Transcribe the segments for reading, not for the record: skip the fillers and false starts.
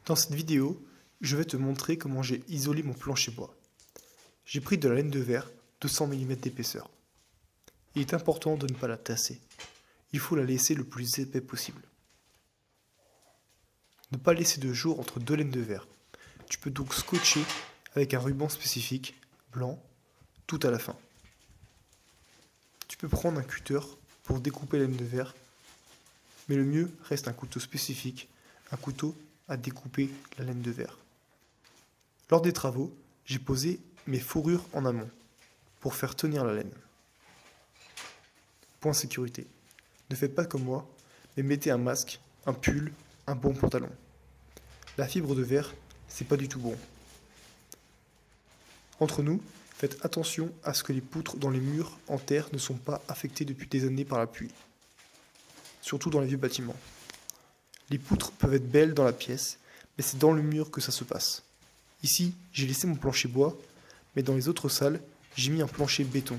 Dans cette vidéo, je vais te montrer comment j'ai isolé mon plancher bois. J'ai pris de la laine de verre de 100 mm d'épaisseur. Il est important de ne pas la tasser. Il faut la laisser le plus épais possible. Ne pas laisser de jour entre deux laines de verre. Tu peux donc scotcher avec un ruban spécifique, blanc, tout à la fin. Tu peux prendre un cutter pour découper la laine de verre, mais le mieux reste un couteau spécifique, un couteau à découper la laine de verre. Lors des travaux, j'ai posé mes fourrures en amont pour faire tenir la laine. Point sécurité. Ne faites pas comme moi, mais mettez un masque, un pull, un bon pantalon. La fibre de verre, c'est pas du tout bon. Entre nous, faites attention à ce que les poutres dans les murs en terre ne sont pas affectées depuis des années par la pluie. Surtout dans les vieux bâtiments. Les poutres peuvent être belles dans la pièce, mais c'est dans le mur que ça se passe. Ici, j'ai laissé mon plancher bois, mais dans les autres salles, j'ai mis un plancher béton.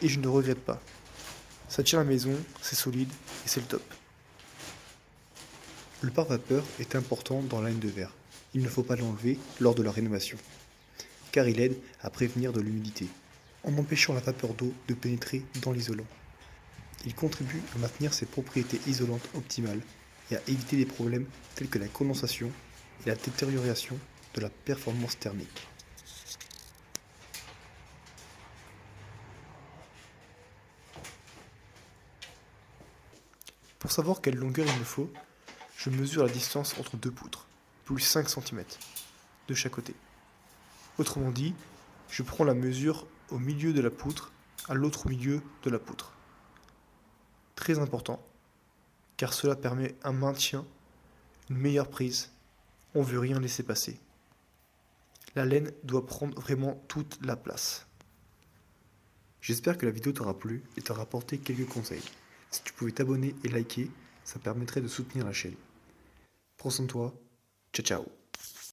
Et je ne regrette pas. Ça tient la maison, c'est solide et c'est le top. Le pare-vapeur est important dans la laine de verre. Il ne faut pas l'enlever lors de la rénovation, car il aide à prévenir de l'humidité, en empêchant la vapeur d'eau de pénétrer dans l'isolant. Il contribue à maintenir ses propriétés isolantes optimales et à éviter des problèmes tels que la condensation et la détérioration de la performance thermique. Pour savoir quelle longueur il me faut, je mesure la distance entre deux poutres, plus 5 cm, de chaque côté. Autrement dit, je prends la mesure au milieu de la poutre, à l'autre milieu de la poutre. Très important, car cela permet un maintien, une meilleure prise. On ne veut rien laisser passer. La laine doit prendre vraiment toute la place. J'espère que la vidéo t'aura plu et t'aura apporté quelques conseils. Si tu pouvais t'abonner et liker, ça permettrait de soutenir la chaîne. Prends soin de toi. Ciao ciao.